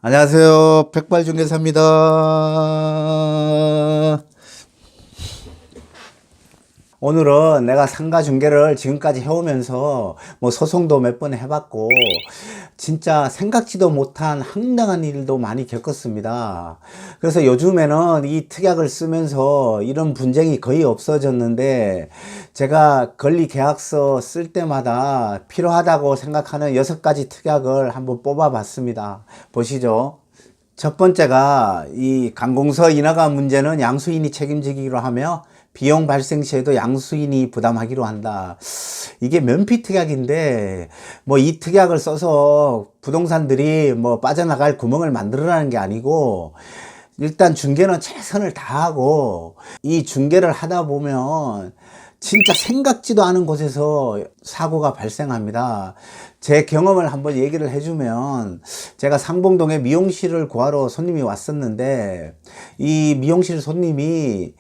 안녕하세요. 백발중개사입니다. 오늘은 내가 상가 중개를 지금까지 해오면서 뭐 소송도 몇 번 해봤고 진짜 생각지도 못한 황당한 일도 많이 겪었습니다. 그래서 요즘에는 이 특약을 쓰면서 이런 분쟁이 거의 없어졌는데, 제가 권리 계약서 쓸 때마다 필요하다고 생각하는 6가지 특약을 한번 뽑아 봤습니다. 보시죠. 첫 번째가 이 관공서 인허가 문제는 양수인이 책임지기로 하며 비용 발생 시에도 양수인이 부담하기로 한다. 이게 면피 특약인데 뭐 이 특약을 써서 부동산들이 뭐 빠져나갈 구멍을 만들어라는 게 아니고, 일단 중개는 최선을 다하고 이 중개를 하다 보면 진짜 생각지도 않은 곳에서 사고가 발생합니다. 제 경험을 한번 얘기를 해주면, 제가 상봉동에 미용실을 구하러 손님이 왔었는데, 이 미용실 손님이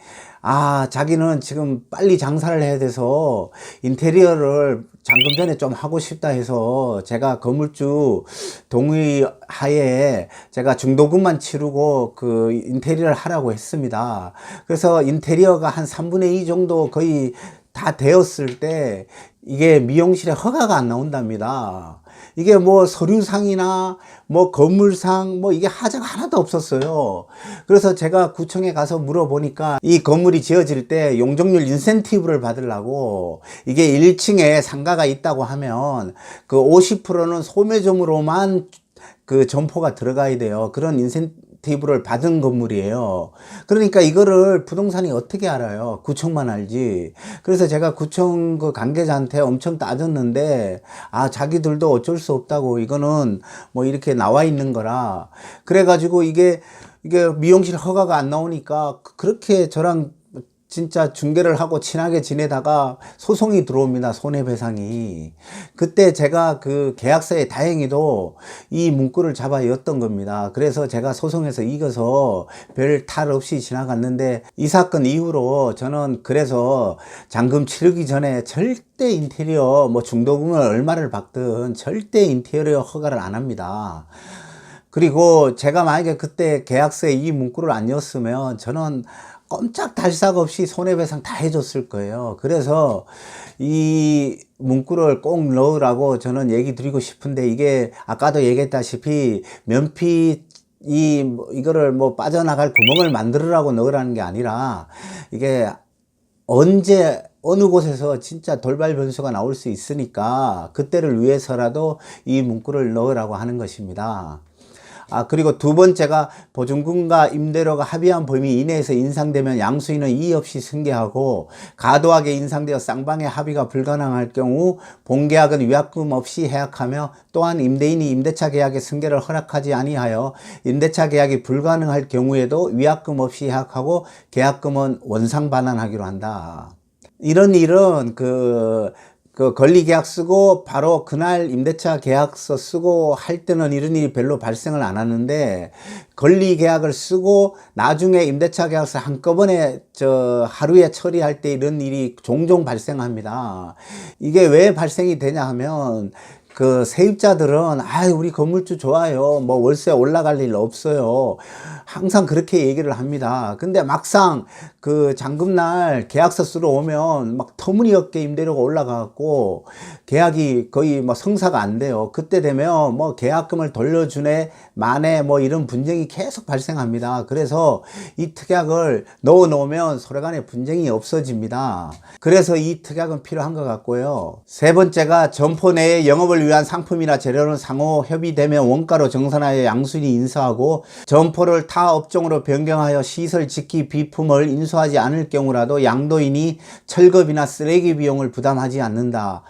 자기는 지금 빨리 장사를 해야 돼서 인테리어를 잠금 전에 좀 하고 싶다 해서, 제가 건물주 동의 하에 제가 중도금만 치르고 그 인테리어를 하라고 했습니다. 그래서 인테리어가 한 3분의 2 정도 거의 다 되었을 때 이게 미용실에 허가가 안 나온답니다. 이게 뭐 서류상이나 뭐 건물상 뭐 이게 하자가 하나도 없었어요. 그래서 제가 구청에 가서 물어보니까 이 건물이 지어질 때 용적률 인센티브를 받으려고, 이게 1층에 상가가 있다고 하면 그 50%는 소매점으로만 그 점포가 들어가야 돼요. 그런 인센티브를 받은 건물이에요. 그러니까 이거를 부동산이 어떻게 알아요? 구청만 알지. 그래서 제가 구청 그 관계자한테 엄청 따졌는데, 자기들도 어쩔 수 없다고, 이거는 뭐 이렇게 나와 있는 거라. 그래가지고 이게 미용실 허가가 안 나오니까 그렇게 저랑 진짜 중개를 하고 친하게 지내다가 소송이 들어옵니다. 손해배상이. 그때 제가 그 계약서에 다행히도 이 문구를 잡아 였던 겁니다. 그래서 제가 소송에서 이겨서 별 탈 없이 지나갔는데, 이 사건 이후로 저는 그래서 잔금 치르기 전에 절대 인테리어 뭐 중도금을 얼마를 받든 절대 인테리어 허가를 안 합니다. 그리고 제가 만약에 그때 계약서에 이 문구를 안 였으면 저는 꼼짝달싹 없이 손해배상 다 해줬을 거예요. 그래서 이 문구를 꼭 넣으라고 저는 얘기 드리고 싶은데, 이게 아까도 얘기했다시피 면피 이거를 뭐 빠져나갈 구멍을 만들으라고 넣으라는 게 아니라, 이게 언제 어느 곳에서 진짜 돌발 변수가 나올 수 있으니까 그때를 위해서라도 이 문구를 넣으라고 하는 것입니다. 그리고 두 번째가, 보증금과 임대료가 합의한 범위 이내에서 인상되면 양수인은 이의 없이 승계하고, 과도하게 인상되어 쌍방의 합의가 불가능할 경우 본계약은 위약금 없이 해약하며, 또한 임대인이 임대차 계약의 승계를 허락하지 아니하여 임대차 계약이 불가능할 경우에도 위약금 없이 해약하고 계약금은 원상 반환하기로 한다. 이런 일은 그 권리계약 쓰고 바로 그날 임대차 계약서 쓰고 할 때는 이런 일이 별로 발생을 안 하는데, 권리계약을 쓰고 나중에 임대차 계약서 한꺼번에 하루에 처리할 때 이런 일이 종종 발생합니다. 이게 왜 발생이 되냐 하면, 그 세입자들은 우리 건물주 좋아요, 뭐 월세 올라갈 일 없어요, 항상 그렇게 얘기를 합니다. 근데 막상 그 잔금날 계약서 쓰러 오면 막 터무니없게 임대료가 올라가고 계약이 거의 뭐 성사가 안 돼요. 그때 되면 뭐 계약금을 돌려주네 마네 뭐 이런 분쟁이 계속 발생합니다. 그래서 이 특약을 넣어 놓으면 서로간에 분쟁이 없어집니다. 그래서 이 특약은 필요한 것 같고요. 세 번째가, 점포 내에 영업을 위한 상품이나 재료는 상호 협의되면 원가로 정산하여 양수인이 인수하고, 점포를 타 업종으로 변경하여 시설 짓기 비품을 인수하지 않을 경우라도 양도인이 철거비나 쓰레기 비용을 부담하지 않는다.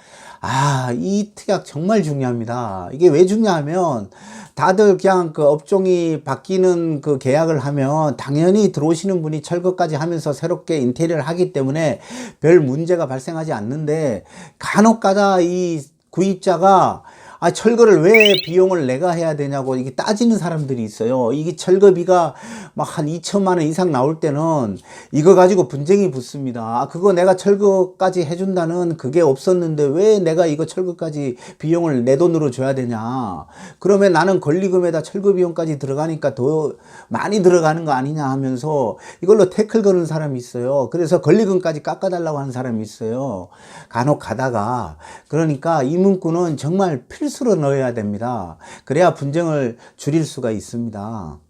이 특약 정말 중요합니다. 이게 왜 중요하면, 다들 그냥 그 업종이 바뀌는 그 계약을 하면 당연히 들어오시는 분이 철거까지 하면서 새롭게 인테리어를 하기 때문에 별 문제가 발생하지 않는데, 간혹가다 이 구입자가 아, 철거를 왜 비용을 내가 해야 되냐고 이게 따지는 사람들이 있어요. 이게 철거비가 막 한 2천만 원 이상 나올 때는 이거 가지고 분쟁이 붙습니다. 아, 그거 내가 철거까지 해준다는 그게 없었는데 왜 내가 이거 철거까지 비용을 내 돈으로 줘야 되냐. 그러면 나는 권리금에다 철거 비용까지 들어가니까 더 많이 들어가는 거 아니냐 하면서 이걸로 태클 거는 사람이 있어요. 그래서 권리금까지 깎아달라고 하는 사람이 있어요. 간혹 가다가. 그러니까 이 문구는 정말 필수로 넣어야 됩니다. 그래야 분쟁을 줄일 수가 있습니다.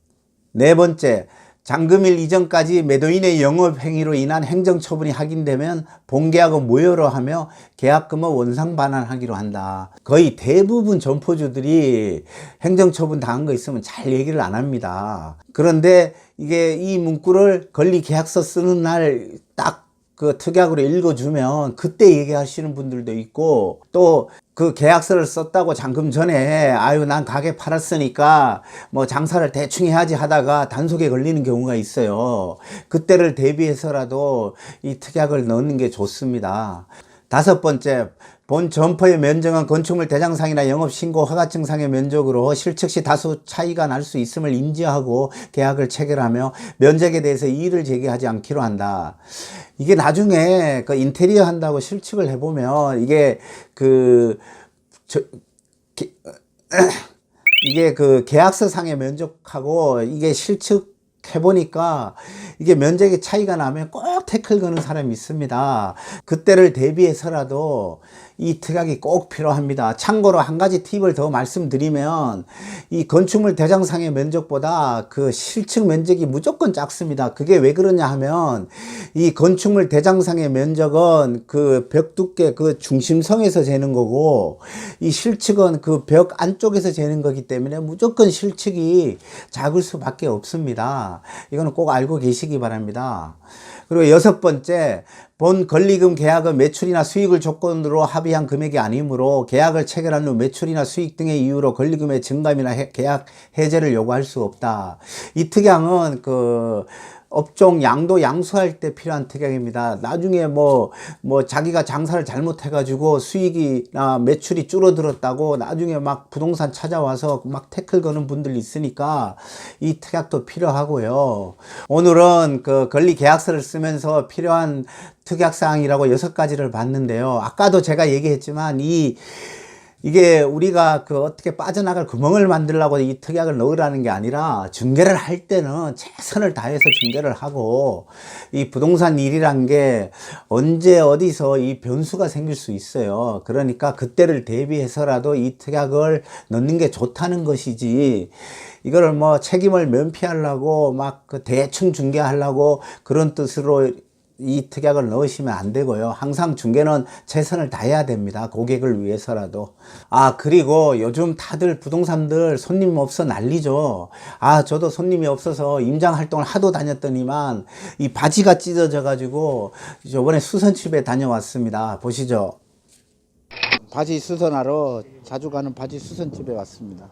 네 번째, 잔금일 이전까지 매도인의 영업행위로 인한 행정처분이 확인되면 본계약은 무효로 하며 계약금은 원상 반환하기로 한다. 거의 대부분 점포주들이 행정처분 당한 거 있으면 잘 얘기를 안 합니다. 그런데 이게 이 문구를 권리계약서 쓰는 날 딱 그 특약으로 읽어주면 그때 얘기하시는 분들도 있고, 또 그 계약서를 썼다고 잔금 전에 아유 난 가게 팔았으니까 뭐 장사를 대충 해야지 하다가 단속에 걸리는 경우가 있어요. 그때를 대비해서라도 이 특약을 넣는 게 좋습니다. 다섯 번째, 본 점포의 면적은 건축물 대장상이나 영업신고 허가증상의 면적으로 실측 시 다소 차이가 날 수 있음을 인지하고 계약을 체결하며 면적에 대해서 이의를 제기하지 않기로 한다. 이게 나중에 그 인테리어 한다고 실측을 해보면 이게 이게 그 계약서 상의 면적하고 이게 실측 해보니까 이게 면적의 차이가 나면 꼭 태클 거는 사람이 있습니다. 그때를 대비해서라도 이 특약이 꼭 필요합니다. 참고로 한 가지 팁을 더 말씀드리면 이 건축물 대장상의 면적보다 그 실측 면적이 무조건 작습니다. 그게 왜 그러냐 하면 이 건축물 대장상의 면적은 그 벽 두께 그 중심성에서 재는 거고 이 실측은 그 벽 안쪽에서 재는 거기 때문에 무조건 실측이 작을 수밖에 없습니다. 이거는 꼭 알고 계시기 바랍니다. 그리고 여섯 번째, 본 권리금 계약은 매출이나 수익을 조건으로 합의한 금액이 아니므로 계약을 체결한 후 매출이나 수익 등의 이유로 권리금의 증감이나 계약 해제를 요구할 수 없다. 이 특약은 그 업종 양도 양수할 때 필요한 특약입니다. 나중에 뭐 자기가 장사를 잘못해가지고 수익이나 매출이 줄어들었다고 나중에 막 부동산 찾아와서 막 태클 거는 분들 있으니까 이 특약도 필요하고요. 오늘은 그 권리 계약서를 쓰면서 필요한 특약사항이라고 6가지를 봤는데요. 아까도 제가 얘기했지만 이게 우리가 그 어떻게 빠져나갈 구멍을 만들려고 이 특약을 넣으라는 게 아니라 중개를 할 때는 최선을 다해서 중개를 하고, 이 부동산 일이란 게 언제 어디서 이 변수가 생길 수 있어요. 그러니까 그때를 대비해서라도 이 특약을 넣는 게 좋다는 것이지, 이거를 뭐 책임을 면피하려고 막 그 대충 중개하려고 그런 뜻으로 이 특약을 넣으시면 안 되고요. 항상 중개는 최선을 다해야 됩니다. 고객을 위해서라도. 아, 그리고 요즘 다들 부동산들 손님 없어 난리죠. 아, 저도 손님이 없어서 임장 활동을 하도 다녔더니만 이 바지가 찢어져 가지고 저번에 수선집에 다녀왔습니다. 보시죠. 바지 수선하러 자주 가는 바지 수선집에 왔습니다.